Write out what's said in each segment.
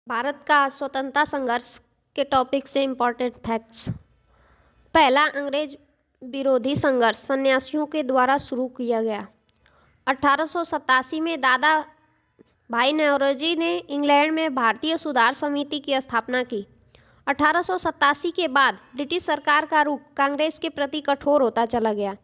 भारत का स्वतंत्रता संघर्ष के टॉपिक से इम्पोर्टेंट फैक्ट्स। पहला अंग्रेज विरोधी संघर्ष सन्यासियों के द्वारा शुरू किया गया। 1887 में दादा भाई नौरोजी ने इंग्लैंड में भारतीय सुधार समिति की स्थापना की। 1887 के बाद ब्रिटिश सरकार का रुख कांग्रेस के प्रति कठोर होता चला गया।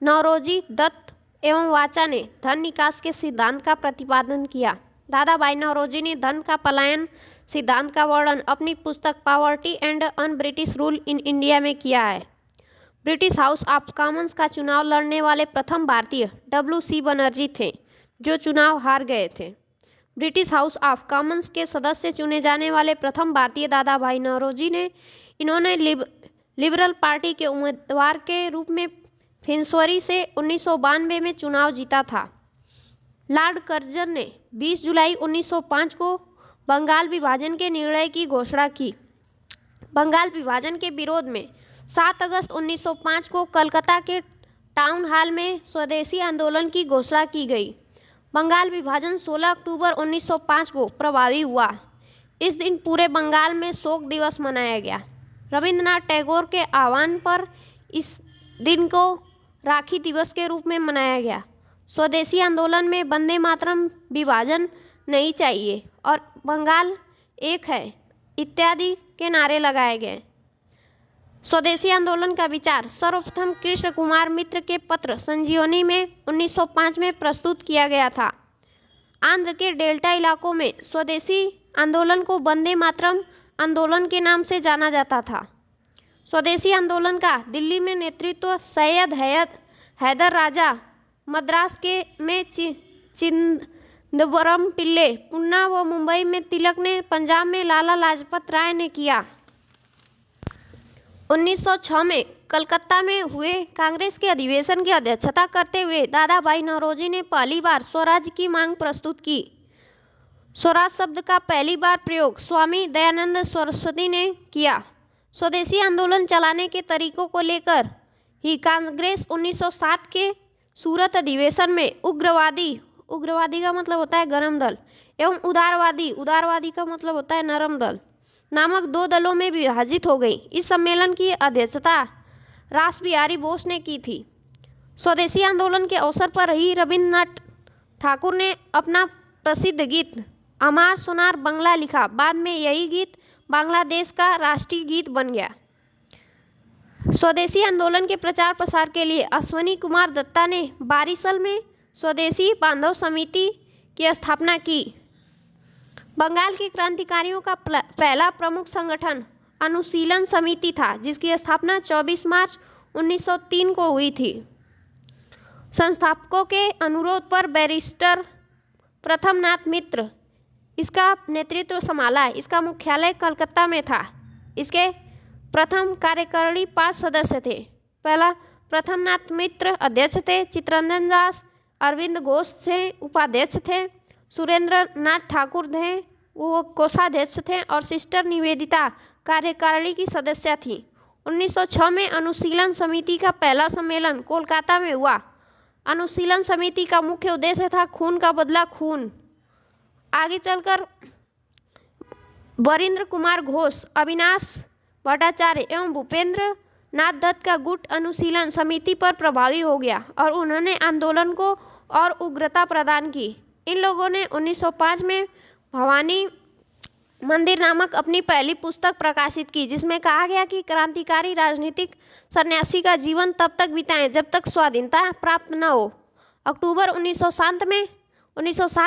नौरोजी, दत्त एवं वाचा ने धन निकास के सिद्धांत का प्रतिपादन किया। दादा भाई नौरोजी ने धन का पलायन सिद्धांत का वर्णन अपनी पुस्तक poverty and un British rule in India में किया है। ब्रिटिश हाउस ऑफ कॉमन्स का चुनाव लड़ने वाले प्रथम भारतीय W.C. बनर्जी थे, जो चुनाव हार गए थे। ब्रिटिश हाउस ऑफ कॉमन्स के सदस्य चुने जाने वाले प्रथम भारतीय दादा भाई नौरोजी ने इन्होंने लिबरल पार्टी के उम्मीदवार के रूप में फिंसवरी से 1992 में चुनाव जीता था। लॉर्ड कर्जन ने 20 जुलाई 1905 को बंगाल विभाजन के निर्णय की घोषणा की। बंगाल विभाजन के विरोध में 7 अगस्त 1905 को कलकत्ता के टाउन हॉल में स्वदेशी आंदोलन की घोषणा की गई। बंगाल विभाजन 16 अक्टूबर 1905 को प्रभावी हुआ। इस दिन पूरे बंगाल में शोक दिवस मनाया गया। रविंद्रनाथ टैगोर के आह्वान पर इस दिन को राखी दिवस के रूप में मनाया गया। स्वदेशी आंदोलन में वंदे मातरम, विभाजन नहीं चाहिए और बंगाल एक है इत्यादि के नारे लगाए गए। स्वदेशी आंदोलन का विचार सर्वप्रथम कृष्ण कुमार मित्र के पत्र संजीवनी में 1905 में प्रस्तुत किया गया था। आंध्र के डेल्टा इलाकों में स्वदेशी आंदोलन को वंदे मातरम आंदोलन के नाम से जाना जाता था। स्वदेशी आंदोलन का दिल्ली में नेतृत्व सैयद हैदर राजा, मद्रास में चिदंबरम पिल्ले, पुणे व मुंबई में तिलक ने, पंजाब में लाला लाजपत राय ने किया। 1906 में कलकत्ता में हुए कांग्रेस के अधिवेशन की अध्यक्षता करते हुए दादा भाई नौरोजी ने पहली बार स्वराज की मांग प्रस्तुत की। स्वराज शब्द का पहली बार प्रयोग स्वामी दयानंद सरस्वती ने किया। स्वदेशी आंदोलन चलाने के तरीकों को लेकर ही कांग्रेस 1907 के सूरत अधिवेशन में उग्रवादी का मतलब होता है गरम दल, एवं उदारवादी का मतलब होता है नरम दल नामक 2 दलों में विभाजित हो गई। इस सम्मेलन की अध्यक्षता रास बिहारी बोस ने की थी। स्वदेशी आंदोलन के अवसर पर ही रविंद्रनाथ ठाकुर ने अपना प्रसिद्ध गीत अमार सोनार बंगला लिखा। बाद में यही गीत बांग्लादेश का राष्ट्रीय गीत बन गया। स्वदेशी आंदोलन के प्रचार प्रसार के लिए अश्वनी कुमार दत्ता ने बारिशल में स्वदेशी बांधव समिति की स्थापना की। बंगाल के क्रांतिकारियों का पहला प्रमुख संगठन अनुशीलन समिति था, जिसकी स्थापना 24 मार्च 1903 को हुई थी। संस्थापकों के अनुरोध पर बैरिस्टर प्रथमनाथ मित्र इसका नेतृत्व संभाला। इसका मुख्यालय कलकत्ता में था। इसके प्रथम कार्यकारिणी 5 सदस्य थे। पहला प्रथमनाथ मित्र अध्यक्ष थे, चित्तरंजन दास, अरविंद घोष थे उपाध्यक्ष थे, सुरेंद्र नाथ ठाकुर थे वो कोषाध्यक्ष थे और सिस्टर निवेदिता कार्यकारिणी की सदस्य थी। 1906 में अनुशीलन समिति का पहला सम्मेलन कोलकाता में हुआ। अनुशीलन समिति का मुख्य उद्देश्य था खून का बदला खून। आगे चलकर वरिंद्र कुमार घोष, अविनाश भट्टाचार्य एवं भूपेंद्र नाथ दत्त का गुट अनुशीलन समिति पर प्रभावी हो गया और उन्होंने आंदोलन को और उग्रता प्रदान की। इन लोगों ने 1905 में भवानी मंदिर नामक अपनी पहली पुस्तक प्रकाशित की, जिसमें कहा गया कि क्रांतिकारी राजनीतिक सन्यासी का जीवन तब तक बिताएं जब तक स्वाधीनता प्राप्त न हो। अक्टूबर 1907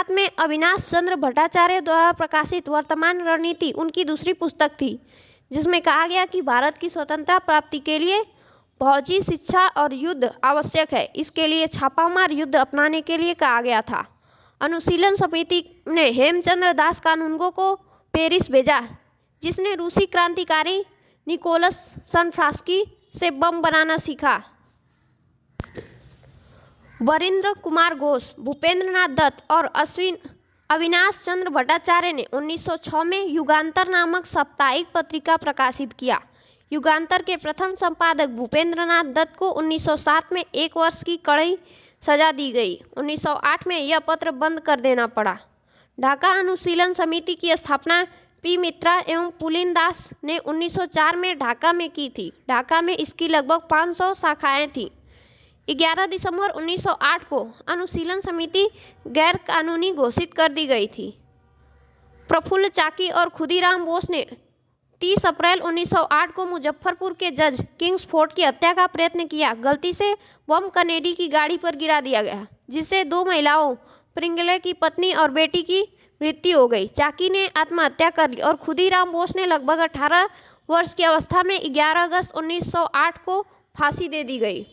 में अविनाश चंद्र भट्टाचार्य द्वारा प्रकाशित वर्तमान रणनीति उनकी दूसरी पुस्तक थी, जिसमें कहा गया कि भारत की स्वतंत्रता प्राप्ति के लिए फौजी शिक्षा और युद्ध आवश्यक है। इसके लिए छापामार युद्ध अपनाने के लिए कहा गया था। अनुशीलन समिति ने हेमचंद्र दास कानूनगो को पेरिस भेजा, जिसने रूसी क्रांतिकारी निकोलस सनफ्रास्की से बम बनाना सीखा। वरिंद्र कुमार घोष, भूपेंद्र नाथ दत्त और अविनाश चंद्र भट्टाचार्य ने 1906 में युगांतर नामक साप्ताहिक पत्रिका प्रकाशित किया। युगांतर के प्रथम संपादक भूपेंद्र नाथ दत्त को 1907 में 1 वर्ष की कड़ी सजा दी गई। 1908 में यह पत्र बंद कर देना पड़ा। ढाका अनुशीलन समिति की स्थापना पी मित्रा एवं पुलिन दास ने 1904 में ढाका में की थी। ढाका में इसकी लगभग 500 शाखाएं थीं। 11 दिसंबर 1908 को अनुशीलन समिति गैर कानूनी घोषित कर दी गई थी। प्रफुल्ल चाकी और खुदीराम बोस ने 30 अप्रैल 1908 को मुजफ्फरपुर के जज किंग्सफोर्ड की हत्या का प्रयत्न किया। गलती से बम कनेडी की गाड़ी पर गिरा दिया गया, जिससे 2 महिलाओं, प्रिंगले की पत्नी और बेटी की मृत्यु हो गई। चाकी ने आत्महत्या कर ली और खुदीराम बोस ने लगभग 18 वर्ष की अवस्था में 11 अगस्त 1908 को फांसी दे दी गई।